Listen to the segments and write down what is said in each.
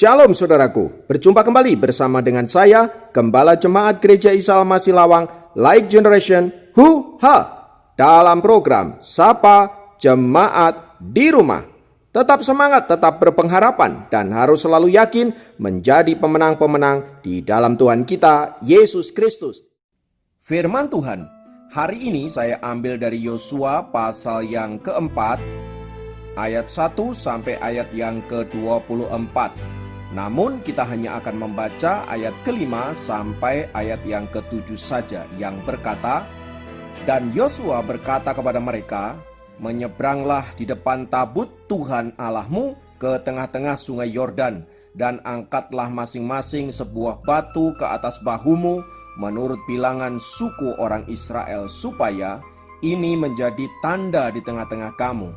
Shalom saudaraku, berjumpa kembali bersama dengan saya, Gembala Jemaat Gereja Isa Al-Masih Lawang, Like Generation, dalam program Sapa Jemaat di Rumah. Tetap semangat, tetap berpengharapan, dan harus selalu yakin menjadi pemenang-pemenang di dalam Tuhan kita, Yesus Kristus. Firman Tuhan, hari ini saya ambil dari Yosua pasal yang keempat, ayat 1 sampai ayat yang ke-24. Namun kita hanya akan membaca ayat ke-5 sampai ayat yang ke-7 saja, yang berkata, "Dan Yosua berkata kepada mereka, menyeberanglah di depan tabut Tuhan Allahmu ke tengah-tengah sungai Yordan, dan angkatlah masing-masing sebuah batu ke atas bahumu menurut bilangan suku orang Israel, supaya ini menjadi tanda di tengah-tengah kamu.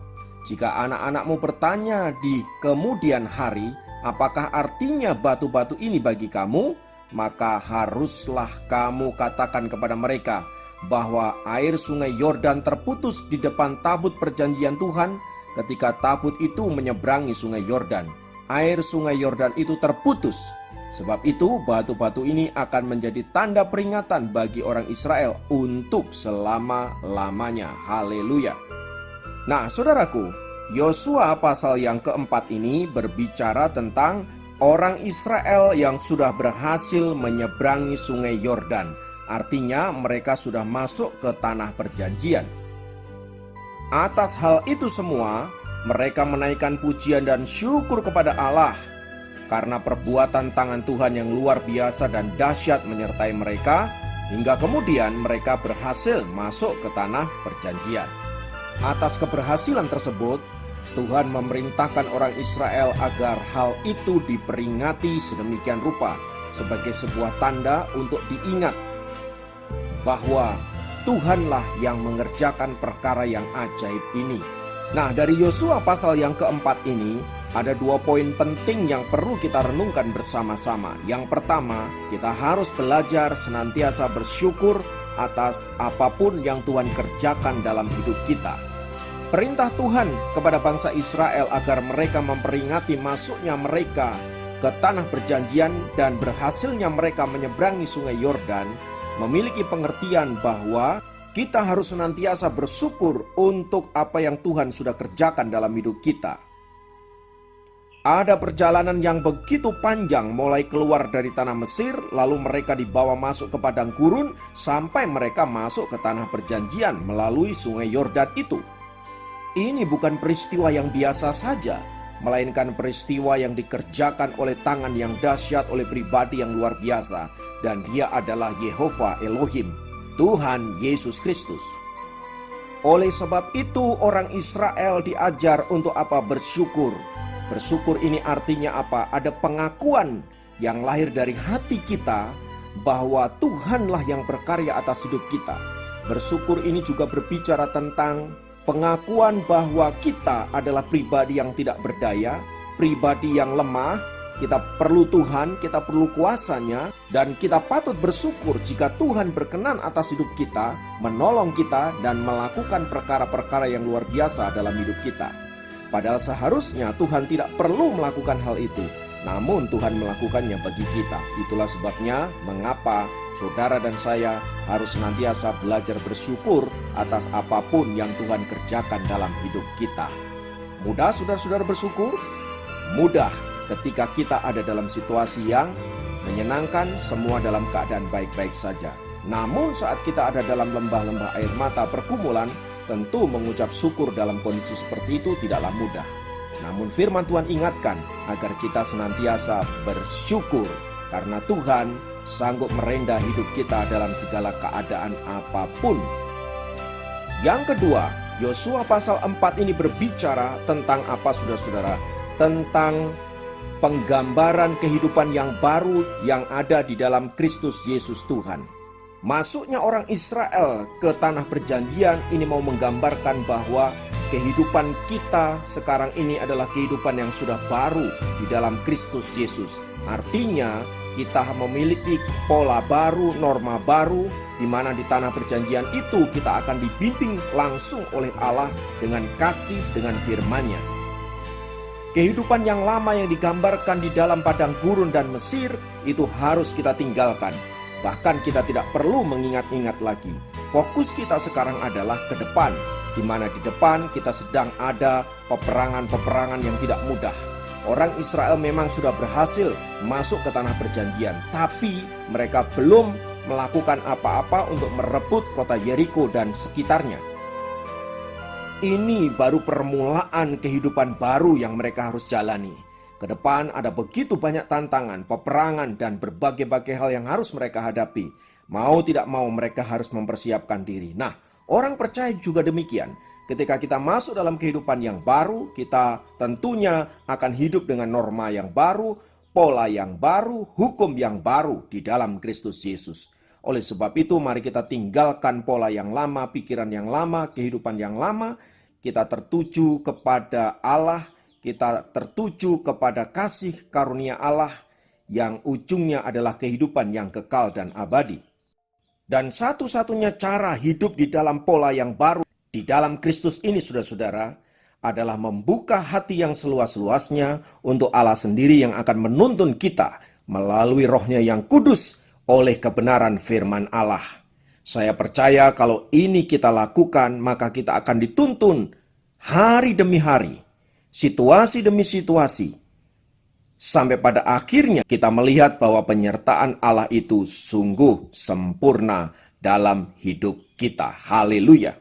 Jika anak-anakmu bertanya di kemudian hari, apakah artinya batu-batu ini bagi kamu? Maka haruslah kamu katakan kepada mereka bahwa air sungai Yordan terputus di depan tabut perjanjian Tuhan ketika tabut itu menyeberangi sungai Yordan. Air sungai Yordan itu terputus. Sebab itu batu-batu ini akan menjadi tanda peringatan bagi orang Israel untuk selama-lamanya." Haleluya. Nah saudaraku, Yosua pasal yang keempat ini berbicara tentang orang Israel yang sudah berhasil menyeberangi sungai Yordan. Artinya mereka sudah masuk ke tanah perjanjian. Atas hal itu semua, mereka menaikkan pujian dan syukur kepada Allah karena perbuatan tangan Tuhan yang luar biasa dan dahsyat menyertai mereka, hingga kemudian mereka berhasil masuk ke tanah perjanjian. Atas keberhasilan tersebut, Tuhan memerintahkan orang Israel agar hal itu diperingati sedemikian rupa sebagai sebuah tanda untuk diingat bahwa Tuhanlah yang mengerjakan perkara yang ajaib ini. Nah, dari Yosua pasal yang keempat ini ada 2 poin penting yang perlu kita renungkan bersama-sama. Yang pertama, kita harus belajar senantiasa bersyukur atas apapun yang Tuhan kerjakan dalam hidup kita. Perintah Tuhan kepada bangsa Israel agar mereka memperingati masuknya mereka ke tanah perjanjian dan berhasilnya mereka menyeberangi sungai Yordan memiliki pengertian bahwa kita harus senantiasa bersyukur untuk apa yang Tuhan sudah kerjakan dalam hidup kita. Ada perjalanan yang begitu panjang mulai keluar dari tanah Mesir, lalu mereka dibawa masuk ke padang gurun sampai mereka masuk ke tanah perjanjian melalui sungai Yordan itu. Ini bukan peristiwa yang biasa saja, melainkan peristiwa yang dikerjakan oleh tangan yang dahsyat oleh pribadi yang luar biasa, dan dia adalah Yehova Elohim, Tuhan Yesus Kristus. Oleh sebab itu orang Israel diajar untuk apa? Bersyukur. Bersyukur ini artinya apa? Ada pengakuan yang lahir dari hati kita bahwa Tuhanlah yang berkarya atas hidup kita. Bersyukur ini juga berbicara tentang pengakuan bahwa kita adalah pribadi yang tidak berdaya, pribadi yang lemah, kita perlu Tuhan, kita perlu kuasanya, dan kita patut bersyukur jika Tuhan berkenan atas hidup kita, menolong kita, dan melakukan perkara-perkara yang luar biasa dalam hidup kita. Padahal seharusnya Tuhan tidak perlu melakukan hal itu, namun Tuhan melakukannya bagi kita. Itulah sebabnya mengapa saudara dan saya harus senantiasa belajar bersyukur atas apapun yang Tuhan kerjakan dalam hidup kita. Mudah saudara-saudara bersyukur? Mudah ketika kita ada dalam situasi yang menyenangkan, semua dalam keadaan baik-baik saja. Namun saat kita ada dalam lembah-lembah air mata pergumulan, tentu mengucap syukur dalam kondisi seperti itu tidaklah mudah. Namun firman Tuhan ingatkan agar kita senantiasa bersyukur karena Tuhan sanggup merendah hidup kita dalam segala keadaan apapun. Yang kedua, Yosua pasal 4 ini berbicara tentang apa saudara-saudara? Tentang penggambaran kehidupan yang baru yang ada di dalam Kristus Yesus Tuhan. Masuknya orang Israel ke tanah perjanjian ini mau menggambarkan bahwa kehidupan kita sekarang ini adalah kehidupan yang sudah baru di dalam Kristus Yesus. Artinya kita memiliki pola baru, norma baru, di mana di tanah perjanjian itu kita akan dibimbing langsung oleh Allah dengan kasih, dengan firman-Nya. Kehidupan yang lama yang digambarkan di dalam padang gurun dan Mesir itu harus kita tinggalkan. Bahkan kita tidak perlu mengingat-ingat lagi. Fokus kita sekarang adalah ke depan, di mana di depan kita sedang ada peperangan-peperangan yang tidak mudah. Orang Israel memang sudah berhasil masuk ke tanah perjanjian, tapi mereka belum melakukan apa-apa untuk merebut kota Yeriko dan sekitarnya. Ini baru permulaan kehidupan baru yang mereka harus jalani. Ke depan ada begitu banyak tantangan, peperangan, dan berbagai-bagai hal yang harus mereka hadapi. Mau tidak mau mereka harus mempersiapkan diri. Nah, orang percaya juga demikian. Ketika kita masuk dalam kehidupan yang baru, kita tentunya akan hidup dengan norma yang baru, pola yang baru, hukum yang baru di dalam Kristus Yesus. Oleh sebab itu, mari kita tinggalkan pola yang lama, pikiran yang lama, kehidupan yang lama. Kita tertuju kepada Allah, kita tertuju kepada kasih karunia Allah yang ujungnya adalah kehidupan yang kekal dan abadi. Dan satu-satunya cara hidup di dalam pola yang baru di dalam Kristus ini, saudara-saudara, adalah membuka hati yang seluas-luasnya untuk Allah sendiri yang akan menuntun kita melalui Roh-Nya yang kudus oleh kebenaran firman Allah. Saya percaya kalau ini kita lakukan, maka kita akan dituntun hari demi hari, situasi demi situasi, sampai pada akhirnya kita melihat bahwa penyertaan Allah itu sungguh sempurna dalam hidup kita. Haleluya.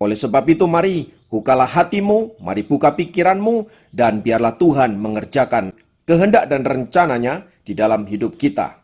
Oleh sebab itu mari bukalah hatimu, mari buka pikiranmu, dan biarlah Tuhan mengerjakan kehendak dan rencananya di dalam hidup kita.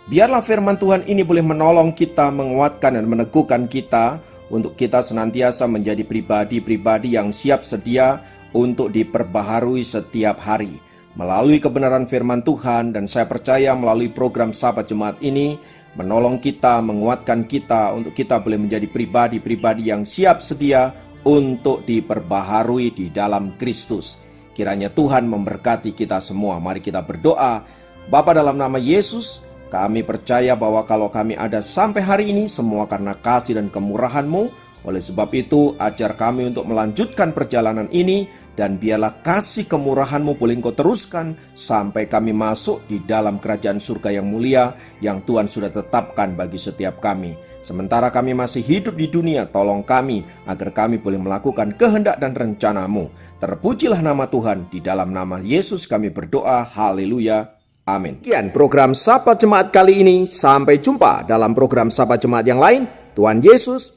Biarlah firman Tuhan ini boleh menolong kita, menguatkan dan meneguhkan kita untuk kita senantiasa menjadi pribadi-pribadi yang siap sedia untuk diperbaharui setiap hari melalui kebenaran firman Tuhan. Dan saya percaya melalui program Sapa Jemaat ini menolong kita, menguatkan kita untuk kita boleh menjadi pribadi-pribadi yang siap sedia untuk diperbaharui di dalam Kristus. Kiranya Tuhan memberkati kita semua. Mari kita berdoa. Bapa, dalam nama Yesus, kami percaya bahwa kalau kami ada sampai hari ini, semua karena kasih dan kemurahan-Mu. Oleh sebab itu, ajar kami untuk melanjutkan perjalanan ini, dan biarlah kasih kemurahan-Mu boleh Engkau teruskan sampai kami masuk di dalam kerajaan surga yang mulia yang Tuhan sudah tetapkan bagi setiap kami. Sementara kami masih hidup di dunia, tolong kami agar kami boleh melakukan kehendak dan rencana-Mu. Terpujilah nama Tuhan, di dalam nama Yesus kami berdoa. Haleluya. Amin. Sekian program Sapa Jemaat kali ini. Sampai jumpa dalam program Sapa Jemaat yang lain. Tuhan Yesus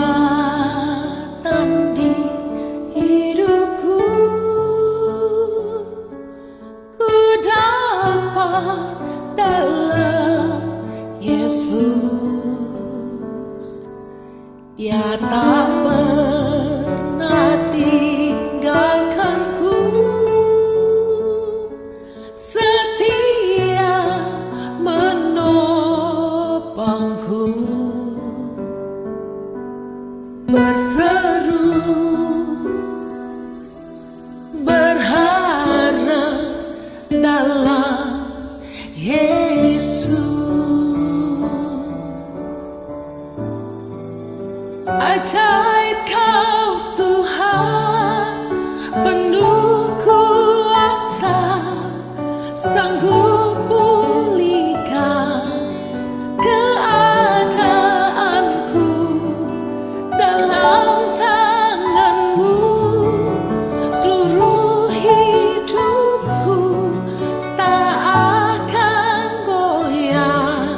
kekuatan di hidupku, ku dapat dalam Yesus. Dia tak pernah tinggalkanku, setia menopangku. Berseru, berharap dalam Yesus. Ajaib Kau Tuhan, penuh kuasa, sanggup pulihkan keadaanku. Dalam tangan-Mu seluruh hidupku tak akan goyah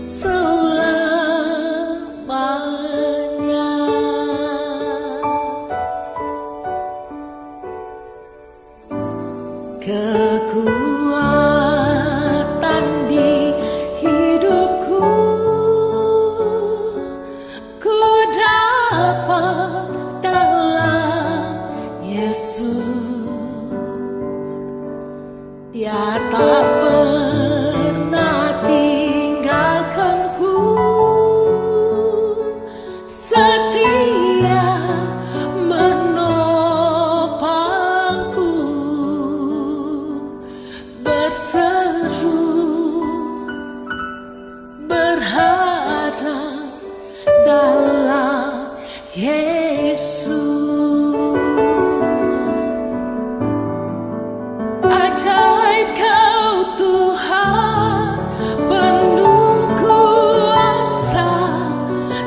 selamanya. Kekuatan di hidupku, ku dapat dalam Yesus. Dia tak pernah tinggalkanku, dalam Yesus. Ajaib Kau Tuhan, penuh kuasa,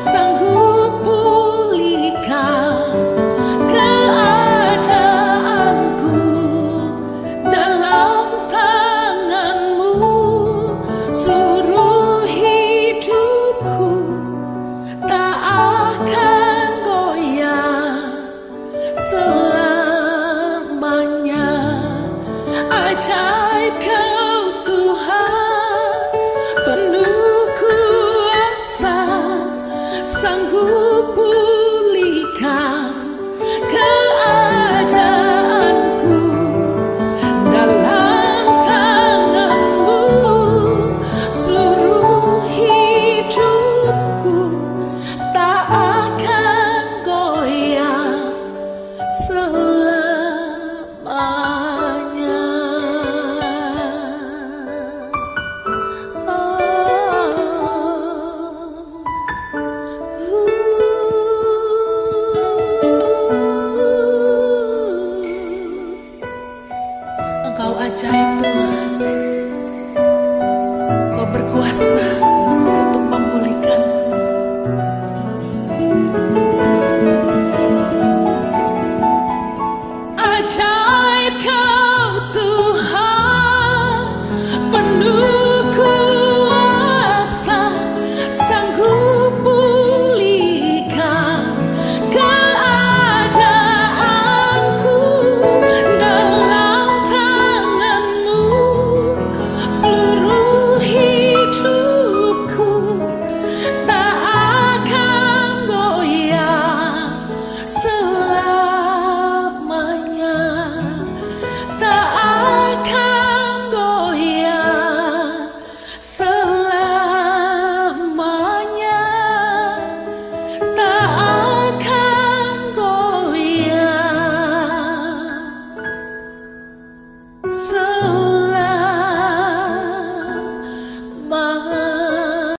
sanggup pulihkan keadaanku. Dalam tangan-Mu seluruh hidupku tak akan goyah selamanya. Ajaib Kau Tuhan, penuh kuasa, sanggup